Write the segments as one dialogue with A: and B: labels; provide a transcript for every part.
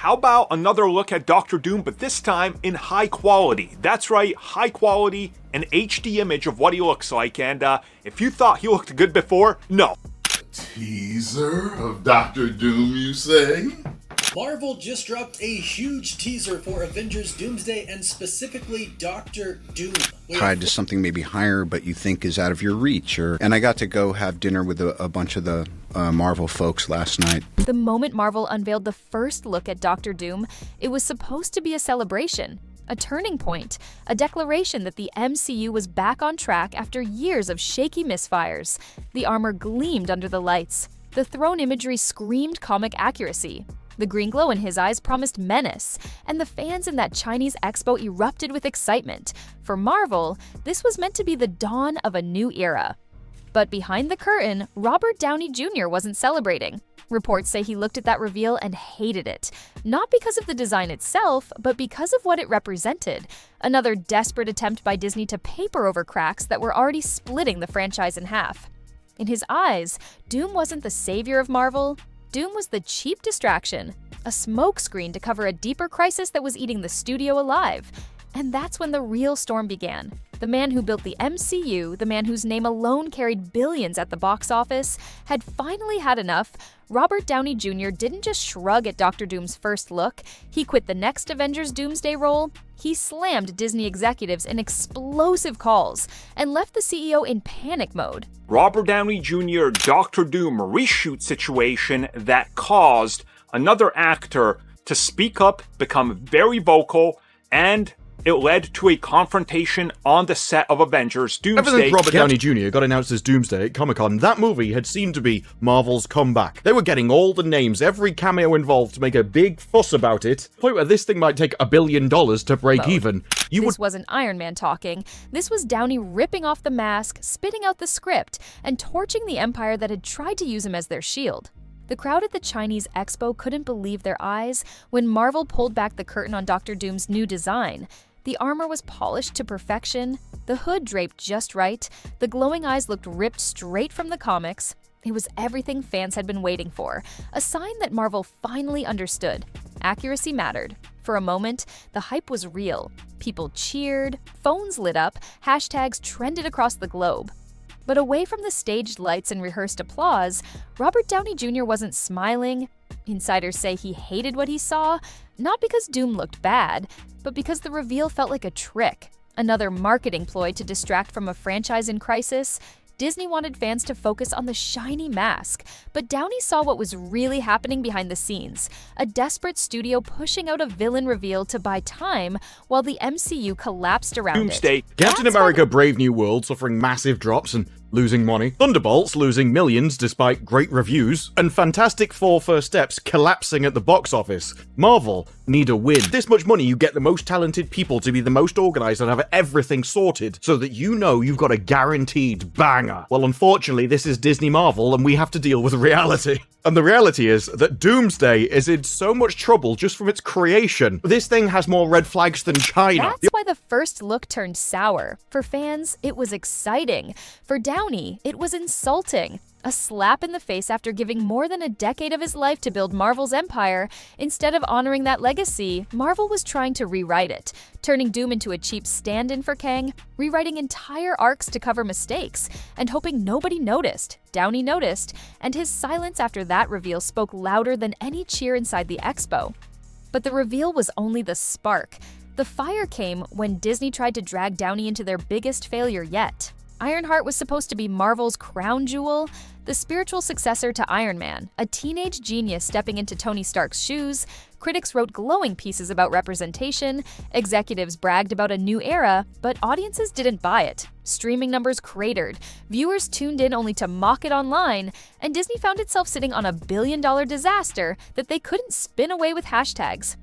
A: how about another look at Doctor Doom, but this time in high quality? That's right, high quality, an HD image of what he looks like, and if you thought he looked good before, no.
B: Teaser of Doctor Doom, you say?
C: Marvel just dropped a huge teaser for Avengers Doomsday and specifically Doctor Doom.
D: Tied to something maybe higher but you think is out of your reach. And I got to go have dinner with a bunch of the Marvel folks last night.
E: The moment Marvel unveiled the first look at Doctor Doom, it was supposed to be a celebration. A turning point, a declaration that the MCU was back on track after years of shaky misfires. The armor gleamed under the lights. The throne imagery screamed comic accuracy. The green glow in his eyes promised menace, and the fans in that Chinese expo erupted with excitement. For Marvel, this was meant to be the dawn of a new era. But behind the curtain, Robert Downey Jr. wasn't celebrating. Reports say he looked at that reveal and hated it, not because of the design itself, but because of what it represented. Another desperate attempt by Disney to paper over cracks that were already splitting the franchise in half. In his eyes, Doom wasn't the savior of Marvel. Doom was the cheap distraction, a smokescreen to cover a deeper crisis that was eating the studio alive. And that's when the real storm began. The man who built the MCU, the man whose name alone carried billions at the box office, had finally had enough. Robert Downey Jr. didn't just shrug at Doctor Doom's first look, he quit the next Avengers Doomsday role, he slammed Disney executives in explosive calls, and left the CEO in panic mode.
A: Robert Downey Jr. Doctor Doom reshoot situation that caused another actor to speak up, become very vocal, and it led to a confrontation on the set of Avengers Doomsday.
F: Ever since Robert Downey Jr. got announced as Doomsday at Comic-Con, that movie had seemed to be Marvel's comeback. They were getting all the names, every cameo involved to make a big fuss about it, to the point where this thing might take $1 billion to break even.
E: This wasn't Iron Man talking. This was Downey ripping off the mask, spitting out the script, and torching the empire that had tried to use him as their shield. The crowd at the Chinese expo couldn't believe their eyes when Marvel pulled back the curtain on Doctor Doom's new design. The armor was polished to perfection, the hood draped just right, the glowing eyes looked ripped straight from the comics. It was everything fans had been waiting for, a sign that Marvel finally understood. Accuracy mattered. For a moment, the hype was real. People cheered, phones lit up, hashtags trended across the globe. But away from the staged lights and rehearsed applause, Robert Downey Jr. wasn't smiling. Insiders say he hated what he saw, not because Doom looked bad, but because the reveal felt like a trick, another marketing ploy to distract from a franchise in crisis. Disney wanted fans to focus on the shiny mask, but Downey saw what was really happening behind the scenes, a desperate studio pushing out a villain reveal to buy time while the MCU collapsed around
A: Doomsday.
E: it.
F: Captain America Brave New World suffering massive drops and losing money, Thunderbolts losing millions despite great reviews, and Fantastic Four First Steps collapsing at the box office. Marvel need a win. This much money, you get the most talented people to be the most organized and have everything sorted so that you know you've got a guaranteed banger. Well, unfortunately, this is Disney Marvel and we have to deal with reality. And the reality is that Doomsday is in so much trouble just from its creation. This thing has more red flags than China.
E: That's why the first look turned sour. For fans, it was exciting. For Downey, it was insulting. A slap in the face after giving more than a decade of his life to build Marvel's empire. Instead of honoring that legacy, Marvel was trying to rewrite it, turning Doom into a cheap stand-in for Kang, rewriting entire arcs to cover mistakes, and hoping nobody noticed. Downey noticed, and his silence after that reveal spoke louder than any cheer inside the expo. But the reveal was only the spark. The fire came when Disney tried to drag Downey into their biggest failure yet. Ironheart was supposed to be Marvel's crown jewel, the spiritual successor to Iron Man, a teenage genius stepping into Tony Stark's shoes. Critics wrote glowing pieces about representation, executives bragged about a new era, but audiences didn't buy it. Streaming numbers cratered, viewers tuned in only to mock it online, and Disney found itself sitting on $1 billion disaster that they couldn't spin away with hashtags.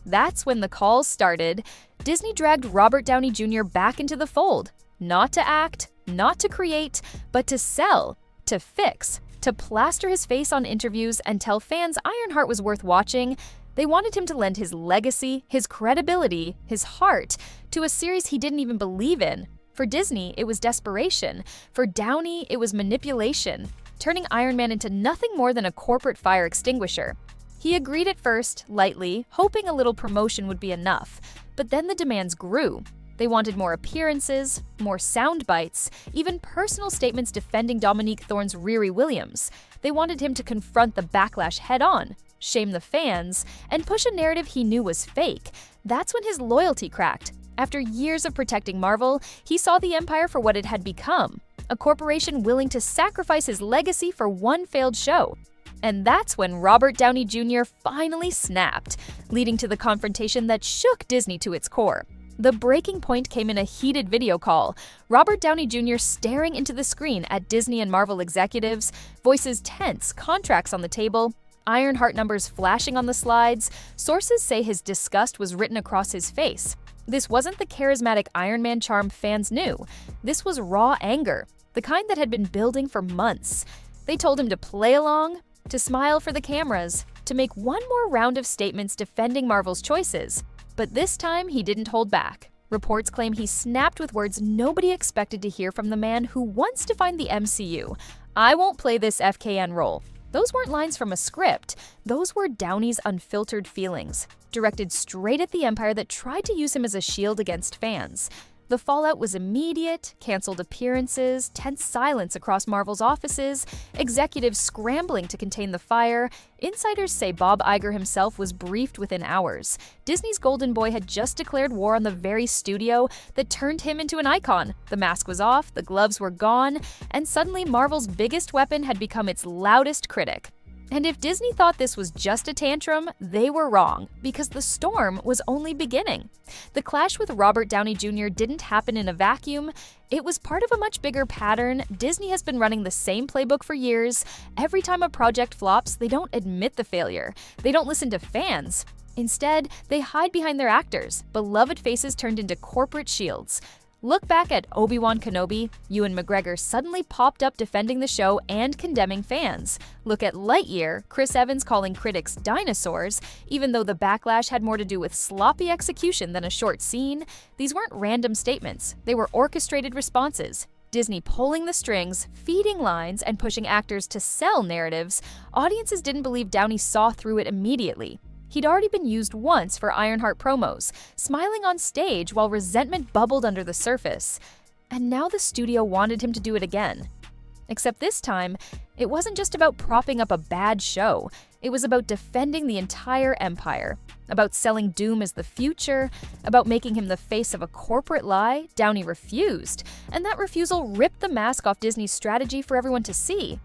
E: That's when the calls started. Disney dragged Robert Downey Jr. back into the fold, not to act, not to create, but to sell, to fix, to plaster his face on interviews and tell fans Ironheart was worth watching. They wanted him to lend his legacy, his credibility, his heart to a series he didn't even believe in. For Disney, it was desperation. For Downey, it was manipulation, turning Iron Man into nothing more than a corporate fire extinguisher. He agreed at first, lightly, hoping a little promotion would be enough. But then the demands grew. They wanted more appearances, more sound bites, even personal statements defending Dominique Thorne's Riri Williams. They wanted him to confront the backlash head-on, shame the fans, and push a narrative he knew was fake. That's when his loyalty cracked. After years of protecting Marvel, he saw the Empire for what it had become, a corporation willing to sacrifice his legacy for one failed show. And that's when Robert Downey Jr. finally snapped, leading to the confrontation that shook Disney to its core. The breaking point came in a heated video call. Robert Downey Jr. staring into the screen at Disney and Marvel executives, voices tense, contracts on the table, Ironheart numbers flashing on the slides. Sources say his disgust was written across his face. This wasn't the charismatic Iron Man charm fans knew. This was raw anger, the kind that had been building for months. They told him to play along, to smile for the cameras, to make one more round of statements defending Marvel's choices. But this time, he didn't hold back. Reports claim he snapped with words nobody expected to hear from the man who once defined the MCU. "I won't play this FKN role." Those weren't lines from a script. Those were Downey's unfiltered feelings, directed straight at the Empire that tried to use him as a shield against fans. The fallout was immediate: canceled appearances, tense silence across Marvel's offices, executives scrambling to contain the fire. Insiders say Bob Iger himself was briefed within hours. Disney's golden boy had just declared war on the very studio that turned him into an icon. The mask was off, the gloves were gone, and suddenly Marvel's biggest weapon had become its loudest critic. And if Disney thought this was just a tantrum, they were wrong, because the storm was only beginning. The clash with Robert Downey Jr. didn't happen in a vacuum. It was part of a much bigger pattern. Disney has been running the same playbook for years. Every time a project flops, they don't admit the failure. They don't listen to fans. Instead, they hide behind their actors, beloved faces turned into corporate shields. Look back at Obi-Wan Kenobi. Ewan McGregor suddenly popped up defending the show and condemning fans. Look at Lightyear, Chris Evans calling critics dinosaurs, even though the backlash had more to do with sloppy execution than a short scene. These weren't random statements, they were orchestrated responses. Disney pulling the strings, feeding lines, and pushing actors to sell narratives. Audiences didn't believe Downey saw through it immediately. He'd already been used once for Ironheart promos, smiling on stage while resentment bubbled under the surface. And now the studio wanted him to do it again. Except this time, it wasn't just about propping up a bad show. It was about defending the entire empire, about selling Doom as the future, about making him the face of a corporate lie. Downey refused, and that refusal ripped the mask off Disney's strategy for everyone to see.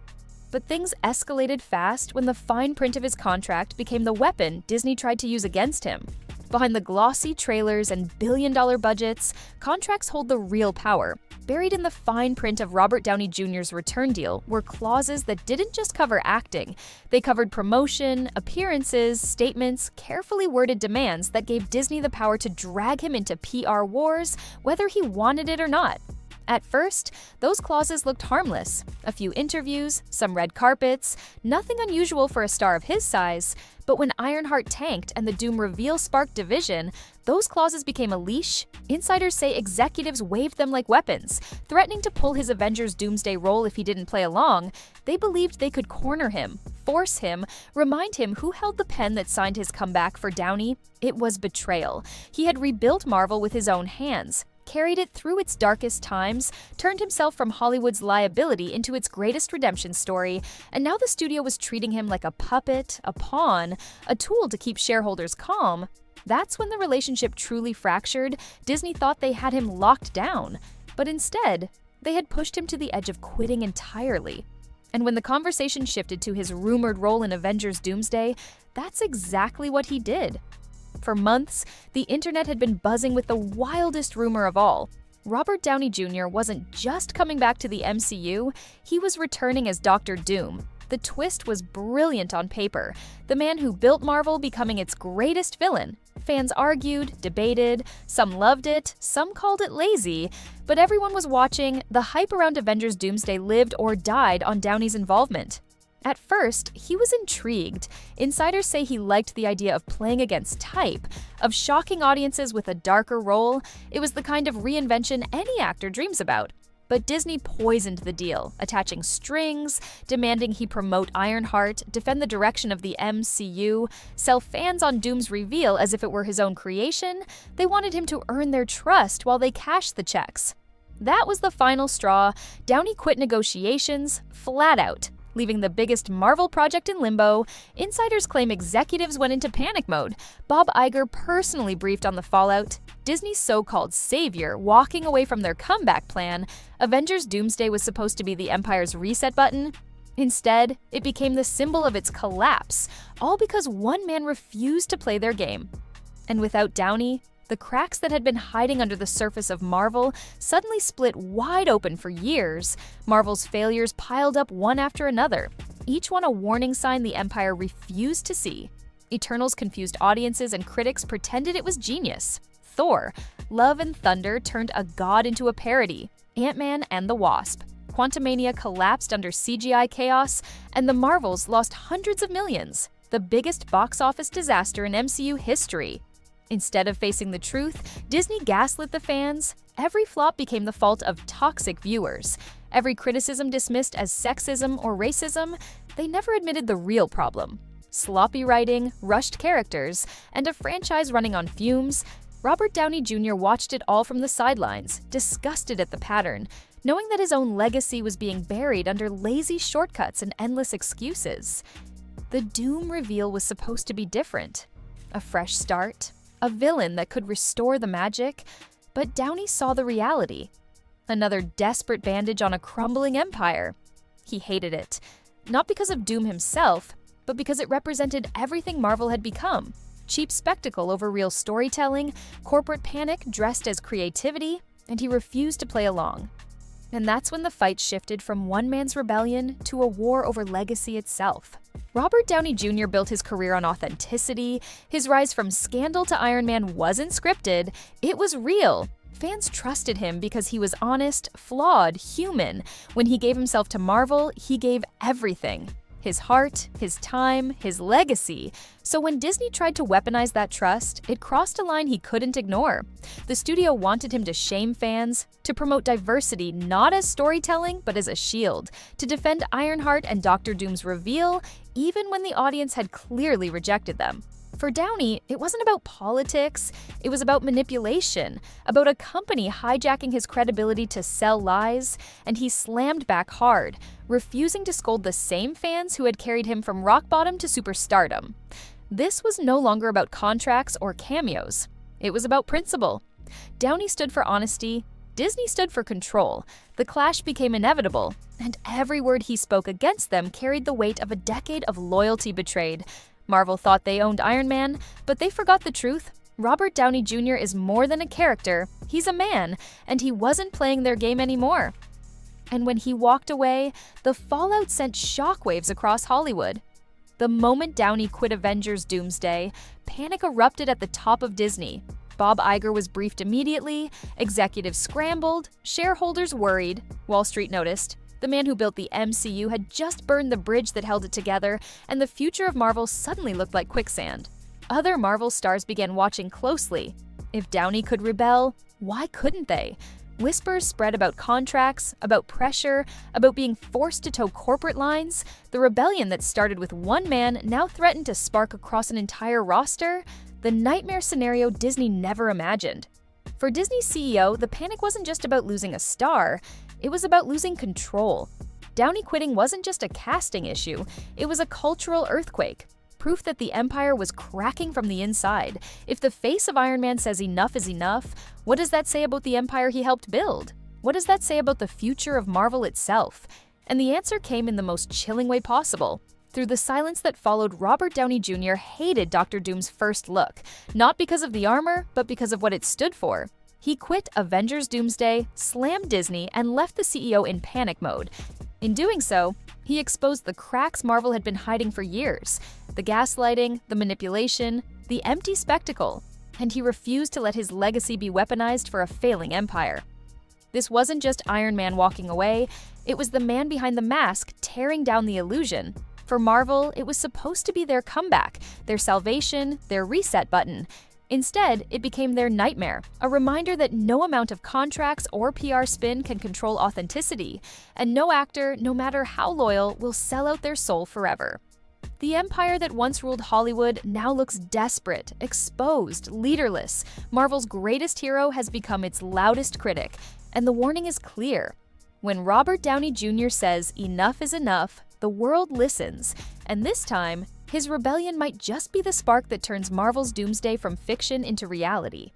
E: But things escalated fast when the fine print of his contract became the weapon Disney tried to use against him. Behind the glossy trailers and billion-dollar budgets, contracts hold the real power. Buried in the fine print of Robert Downey Jr.'s return deal were clauses that didn't just cover acting. They covered promotion, appearances, statements, carefully worded demands that gave Disney the power to drag him into PR wars, whether he wanted it or not. At first, those clauses looked harmless. A few interviews, some red carpets, nothing unusual for a star of his size. But when Ironheart tanked and the Doom reveal sparked division, those clauses became a leash. Insiders say executives waved them like weapons, threatening to pull his Avengers Doomsday role if he didn't play along. They believed they could corner him, force him, remind him who held the pen that signed his comeback for Downey. It was betrayal. He had rebuilt Marvel with his own hands, carried it through its darkest times, turned himself from Hollywood's liability into its greatest redemption story, and now the studio was treating him like a puppet, a pawn, a tool to keep shareholders calm. That's when the relationship truly fractured. Disney thought they had him locked down, but instead, they had pushed him to the edge of quitting entirely. And when the conversation shifted to his rumored role in Avengers Doomsday, that's exactly what he did. For months, the internet had been buzzing with the wildest rumor of all. Robert Downey Jr. wasn't just coming back to the MCU, he was returning as Dr. Doom. The twist was brilliant on paper, the man who built Marvel becoming its greatest villain. Fans argued, debated, some loved it, some called it lazy, but everyone was watching. The hype around Avengers Doomsday lived or died on Downey's involvement. At first, he was intrigued. Insiders say he liked the idea of playing against type, of shocking audiences with a darker role. It was the kind of reinvention any actor dreams about. But Disney poisoned the deal, attaching strings, demanding he promote Ironheart, defend the direction of the MCU, sell fans on Doom's reveal as if it were his own creation. They wanted him to earn their trust while they cashed the checks. That was the final straw. Downey quit negotiations, flat out, leaving the biggest Marvel project in limbo. Insiders claim executives went into panic mode. Bob Iger personally briefed on the fallout. Disney's so-called savior walking away from their comeback plan. Avengers Doomsday was supposed to be the Empire's reset button. Instead, it became the symbol of its collapse, all because one man refused to play their game. And without Downey, the cracks that had been hiding under the surface of Marvel suddenly split wide open for years. Marvel's failures piled up one after another, each one a warning sign the Empire refused to see. Eternals confused audiences and critics pretended it was genius. Thor, Love and Thunder turned a god into a parody. Ant-Man and the Wasp. Quantumania collapsed under CGI chaos, and the Marvels lost hundreds of millions, the biggest box office disaster in MCU history. Instead of facing the truth, Disney gaslit the fans. Every flop became the fault of toxic viewers. Every criticism dismissed as sexism or racism. They never admitted the real problem. Sloppy writing, rushed characters, and a franchise running on fumes. Robert Downey Jr. watched it all from the sidelines, disgusted at the pattern, knowing that his own legacy was being buried under lazy shortcuts and endless excuses. The Doom reveal was supposed to be different. A fresh start, a villain that could restore the magic, but Downey saw the reality. Another desperate bandage on a crumbling empire. He hated it, not because of Doom himself, but because it represented everything Marvel had become. Cheap spectacle over real storytelling, corporate panic dressed as creativity, and he refused to play along. And that's when the fight shifted from one man's rebellion to a war over legacy itself. Robert Downey Jr. built his career on authenticity. His rise from scandal to Iron Man wasn't scripted, it was real. Fans trusted him because he was honest, flawed, human. When he gave himself to Marvel, he gave everything. His heart, his time, his legacy. So when Disney tried to weaponize that trust, it crossed a line he couldn't ignore. The studio wanted him to shame fans, to promote diversity not as storytelling but as a shield, to defend Ironheart and Doctor Doom's reveal, even when the audience had clearly rejected them. For Downey, it wasn't about politics, it was about manipulation, about a company hijacking his credibility to sell lies, and he slammed back hard, refusing to scold the same fans who had carried him from rock bottom to superstardom. This was no longer about contracts or cameos. It was about principle. Downey stood for honesty, Disney stood for control. The clash became inevitable, and every word he spoke against them carried the weight of a decade of loyalty betrayed. Marvel thought they owned Iron Man, but they forgot the truth. Robert Downey Jr. is more than a character, he's a man, and he wasn't playing their game anymore. And when he walked away, the fallout sent shockwaves across Hollywood. The moment Downey quit Avengers Doomsday, panic erupted at the top of Disney. Bob Iger was briefed immediately, executives scrambled, shareholders worried. Wall Street noticed. The man who built the MCU had just burned the bridge that held it together, and the future of Marvel suddenly looked like quicksand. Other Marvel stars began watching closely. If Downey could rebel, why couldn't they? Whispers spread about contracts, about pressure, about being forced to toe corporate lines. The rebellion that started with one man now threatened to spark across an entire roster. The nightmare scenario Disney never imagined. For Disney's CEO, the panic wasn't just about losing a star, it was about losing control. Downey quitting wasn't just a casting issue, it was a cultural earthquake. Proof that the Empire was cracking from the inside. If the face of Iron Man says enough is enough, what does that say about the Empire he helped build? What does that say about the future of Marvel itself? And the answer came in the most chilling way possible. Through the silence that followed, Robert Downey Jr. hated Doctor Doom's first look, not because of the armor, but because of what it stood for. He quit Avengers Doomsday, slammed Disney, and left the CEO in panic mode. In doing so, he exposed the cracks Marvel had been hiding for years, the gaslighting, the manipulation, the empty spectacle, and he refused to let his legacy be weaponized for a failing empire. This wasn't just Iron Man walking away, it was the man behind the mask tearing down the illusion. For Marvel, it was supposed to be their comeback, their salvation, their reset button. Instead, it became their nightmare, a reminder that no amount of contracts or PR spin can control authenticity, and no actor, no matter how loyal, will sell out their soul forever. The empire that once ruled Hollywood now looks desperate, exposed, leaderless. Marvel's greatest hero has become its loudest critic, and the warning is clear. When Robert Downey Jr. says enough is enough, the world listens, and this time, his rebellion might just be the spark that turns Marvel's Doomsday from fiction into reality.